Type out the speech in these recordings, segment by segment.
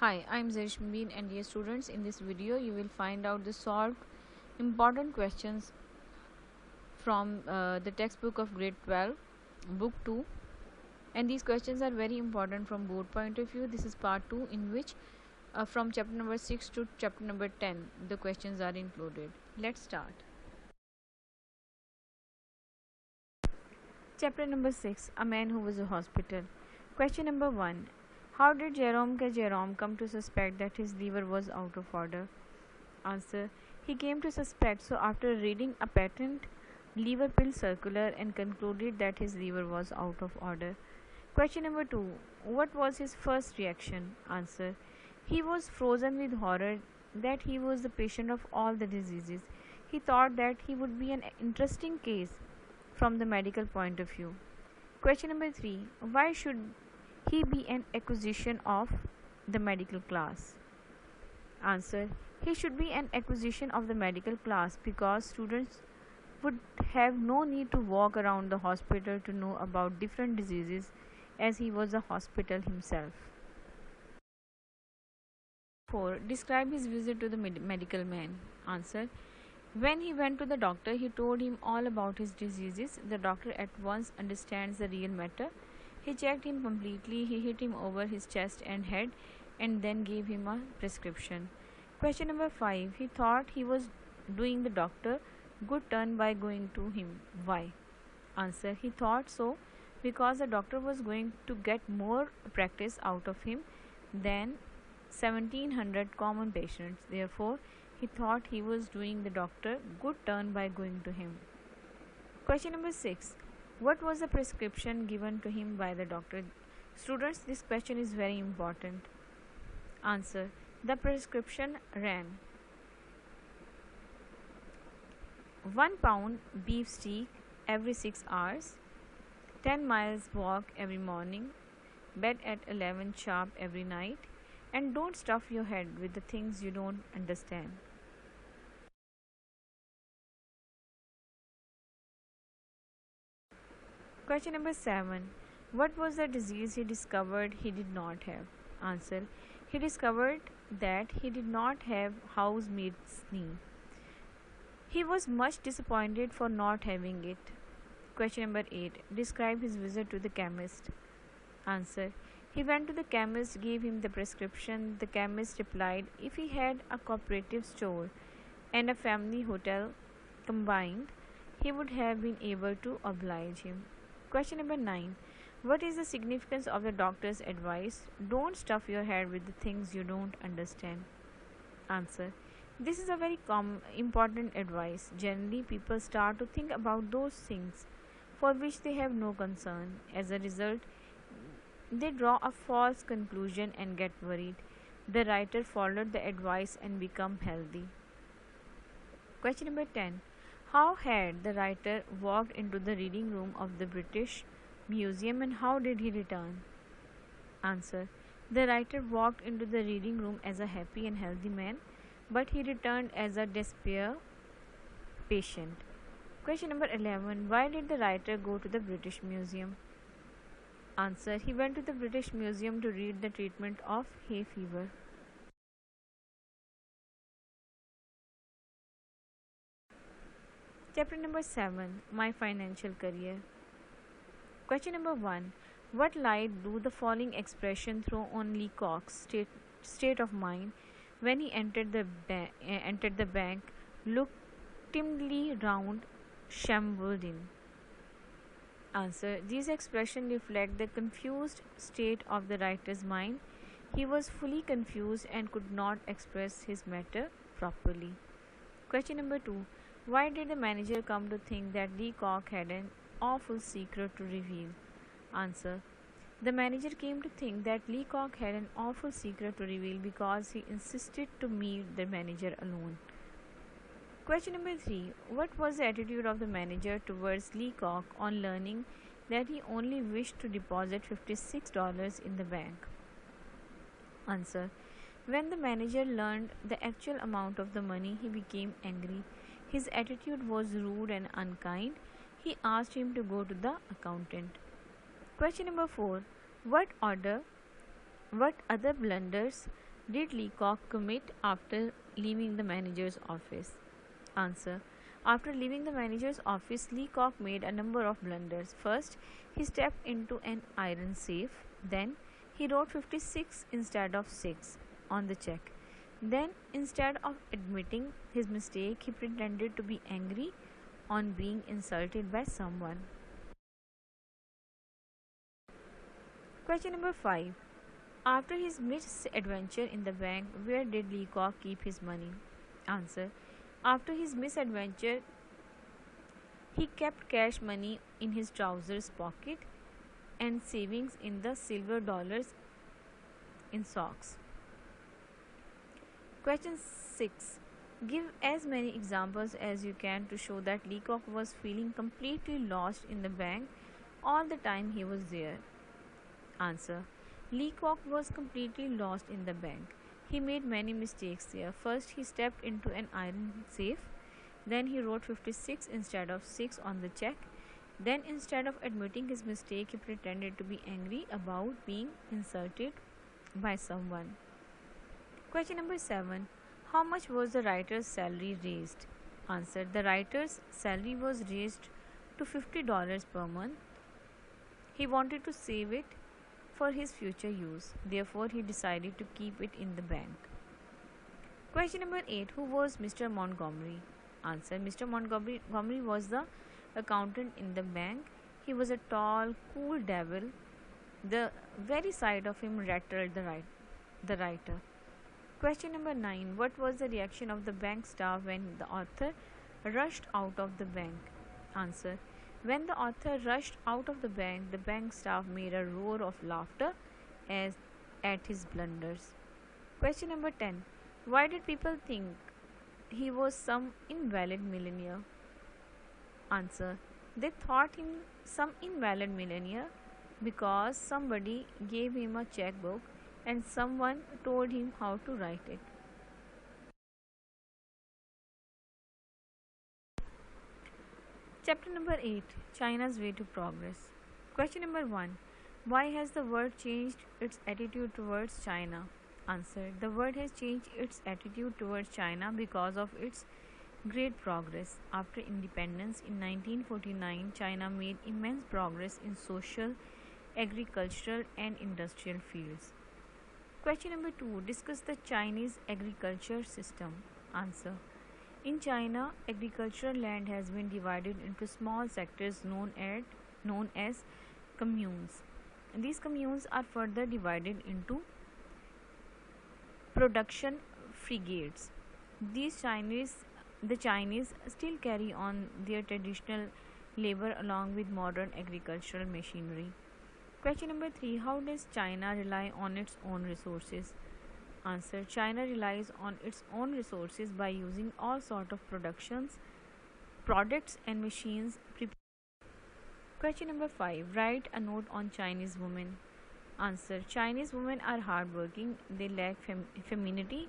Hi, I'm Zarishmeen and dear students, in this video you will find out the solved important questions from the textbook of grade 12, book 2, and these questions are very important from board point of view. This is part 2 in which from chapter number 6 to chapter number 10 the questions are included. Let's start. Chapter number 6, A Man Who Was a Hospital. Question number 1. How did Jerome come to suspect that his liver was out of order? Answer. He came to suspect so after reading a patent liver pill circular and concluded that his liver was out of order. Question number 2. What was his first reaction? Answer. He was frozen with horror that he was the patient of all the diseases. He thought that he would be an interesting case from the medical point of view. Question number 3. Why should he be an acquisition of the medical class? Answer. He should be an acquisition of the medical class because students would have no need to walk around the hospital to know about different diseases as he was a hospital himself. 4. Describe his visit to the medical man. Answer. When he went to the doctor, he told him all about his diseases. The doctor at once understands the real matter. He checked him completely. He hit him over his chest and head and then gave him a prescription. Question number 5. He thought he was doing the doctor good turn by going to him. Why? Answer. He thought so because the doctor was going to get more practice out of him than 1700 common patients. Therefore, he thought he was doing the doctor good turn by going to him. Question number 6. What was the prescription given to him by the doctor? Students, this question is very important. Answer. The prescription ran 1 pound beef steak every 6 hours, 10 miles walk every morning, bed at 11 sharp every night, and don't stuff your head with the things you don't understand. Question number 7. What was the disease he discovered he did not have? Answer. He discovered that he did not have housemaid's knee. He was much disappointed for not having it. Question number 8. Describe his visit to the chemist. Answer. He went to the chemist, gave him the prescription. The chemist replied if he had a cooperative store and a family hotel combined, he would have been able to oblige him. Question number 9. What is the significance of the doctor's advice? Don't stuff your head with the things you don't understand. Answer. This is a very important advice. Generally, people start to think about those things for which they have no concern. As a result, they draw a false conclusion and get worried. The writer followed the advice and became healthy. Question number 10. How had the writer walked into the reading room of the British Museum and how did he return? Answer. The writer walked into the reading room as a happy and healthy man, but he returned as a despair patient. Question number 11. Why did the writer go to the British Museum? Answer. He went to the British Museum to read the treatment of hay fever. Chapter number 7. My financial career. Question number 1. What light do the following expression throw on Leacock's state of mind when he entered the bank, looked timidly round, shambled in? Answer. These expressions reflect the confused state of the writer's mind. He was fully confused and could not express his matter properly. Question number 2. Why did the manager come to think that Leacock had an awful secret to reveal? Answer. The manager came to think that Leacock had an awful secret to reveal because he insisted to meet the manager alone. Question number 3. What was the attitude of the manager towards Leacock on learning that he only wished to deposit $56 in the bank? Answer. When the manager learned the actual amount of the money, he became angry. His attitude was rude and unkind. He asked him to go to the accountant. Question number 4. What other blunders did Leacock commit after leaving the manager's office? Answer. After leaving the manager's office, Leacock made a number of blunders. First, he stepped into an iron safe. Then, he wrote 56 instead of 6 on the check. Then, instead of admitting his mistake, he pretended to be angry on being insulted by someone. Question number 5. After his misadventure in the bank, where did Leacock keep his money? Answer. After his misadventure, he kept cash money in his trousers pocket and savings in the silver dollars in socks. Question 6. Give as many examples as you can to show that Leacock was feeling completely lost in the bank all the time he was there. Answer. Leacock was completely lost in the bank. He made many mistakes there. First, he stepped into an iron safe. Then, he wrote 56 instead of 6 on the check. Then, instead of admitting his mistake, he pretended to be angry about being insulted by someone. Question number 7. How much was the writer's salary raised? Answer. The writer's salary was raised to $50 per month. He wanted to save it for his future use. Therefore, he decided to keep it in the bank. Question number 8. Who was Mr. Montgomery? Answer. Mr. Montgomery was the accountant in the bank. He was a tall, cool devil. The very sight of him rattled the writer. Question number 9. What was the reaction of the bank staff when the author rushed out of the bank? Answer. When the author rushed out of the bank staff made a roar of laughter at his blunders. Question number 10. Why did people think he was some invalid millionaire? Answer. They thought him some invalid millionaire because somebody gave him a checkbook and someone told him how to write it. Chapter number 8. China's way to progress. Question number 1. Why has the world changed its attitude towards China? Answer. The world has changed its attitude towards China because of its great progress. After independence in 1949, China made immense progress in social, agricultural, and industrial fields. Question number 2. Discuss the Chinese agriculture system. Answer. In China, agricultural land has been divided into small sectors known as communes. These communes are further divided into production brigades. The Chinese still carry on their traditional labor along with modern agricultural machinery. Question number 3. How does China rely on its own resources? Answer. China relies on its own resources by using all sorts of products and machines. Question number 5. Write a note on Chinese women. Answer. Chinese women are hardworking. They lack femininity.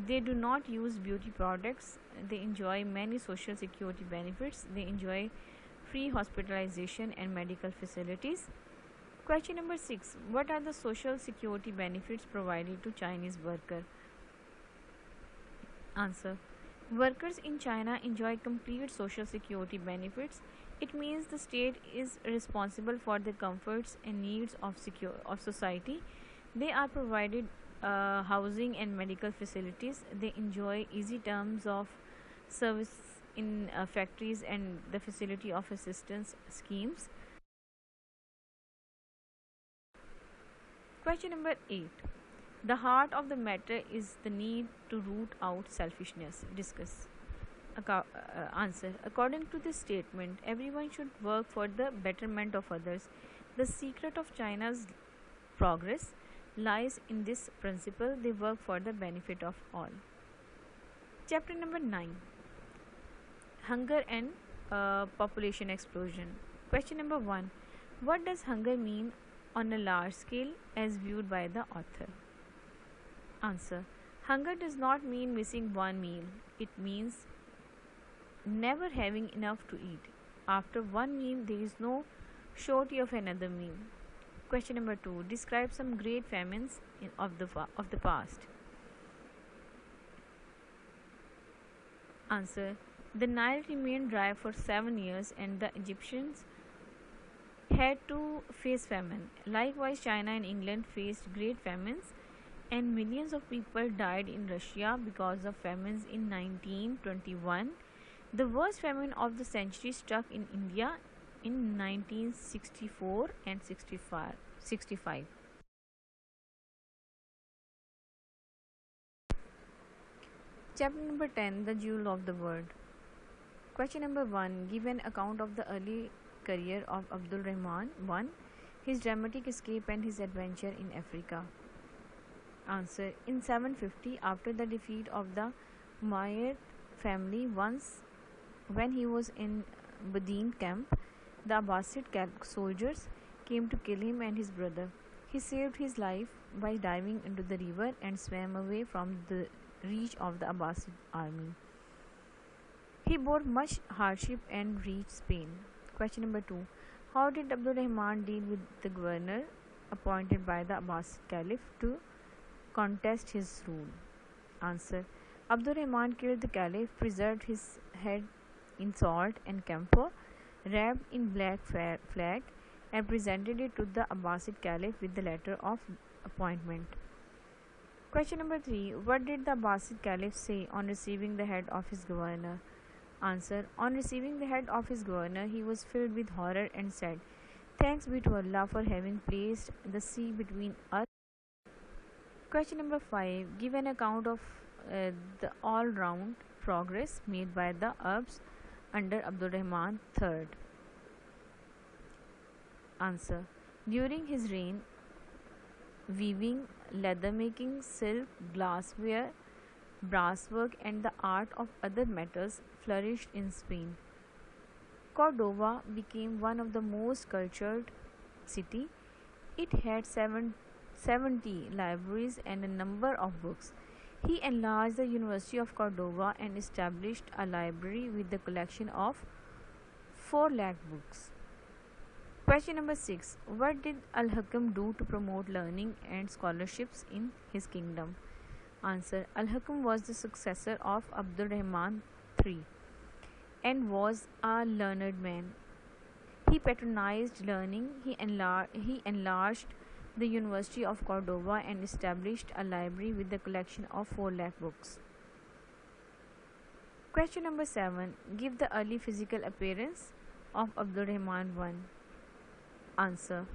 They do not use beauty products. They enjoy many social security benefits. They enjoy free hospitalization and medical facilities. Question number 6. What are the social security benefits provided to Chinese workers? Answer. Workers in China enjoy complete social security benefits. It means the state is responsible for the comforts and needs of society. They are provided housing and medical facilities. They enjoy easy terms of service in factories and the facility of assistance schemes. Question number 8. The heart of the matter is the need to root out selfishness. Discuss. Answer. According to this statement, everyone should work for the betterment of others. The secret of China's progress lies in this principle. They work for the benefit of all. Chapter number 9. Hunger and population explosion. Question number 1. What does hunger mean on a large scale as viewed by the author? Answer. Hunger does not mean missing one meal. It means never having enough to eat. After one meal, there is no shortage of another meal. Question number 2. Describe some great famines of the past. Answer. The Nile remained dry for 7 years and the Egyptians had to face famine. Likewise, China and England faced great famines, and millions of people died in Russia because of famines in 1921. The worst famine of the century struck in India in 1964 and 65. Chapter number 10. The Jewel of the World. Question number 1. Give an account of the early career of Abdul Rahman. 1. His dramatic escape and his adventure in Africa. Answer. In 750, after the defeat of the Umayyad family, when he was in Badin camp, the Abbasid soldiers came to kill him and his brother. He saved his life by diving into the river and swam away from the reach of the Abbasid army. He bore much hardship and reached Spain. Question number 2. How did Abdul Rahman deal with the governor appointed by the Abbasid Caliph to contest his rule? Answer. Abdul Rahman killed the Caliph, preserved his head in salt and camphor, wrapped in black flag, and presented it to the Abbasid Caliph with the letter of appointment. Question number 3. What did the Abbasid Caliph say on receiving the head of his governor? Answer. On receiving the head of his governor, he was filled with horror and said, "Thanks be to Allah for having placed the sea between us." Question number 5. Give an account of the all-round progress made by the Arabs under Abdul Rahman III. Answer. During his reign, weaving, leather making, silk, glassware, brasswork, and the art of other metals flourished in Spain. Cordova became one of the most cultured city. It had 70 libraries and a number of books. He enlarged the University of Cordova and established a library with a collection of 4 lakh books. Question number 6. What did Al-Hakam do to promote learning and scholarships in his kingdom? Answer. Al-Hakam was the successor of Abdul Rahman III and was a learned man. He patronized learning. He enlarged the University of Cordova and established a library with a collection of 4 lakh books. Question number 7. Give the early physical appearance of Abdul Rahman I. Answer.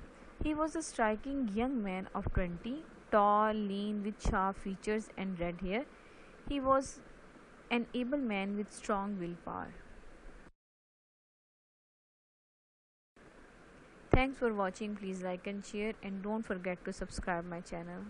He was a striking young man of 20, tall, lean, with sharp features and red hair. He was an able man with strong willpower. Thanks for watching. Please like and share, and don't forget to subscribe my channel.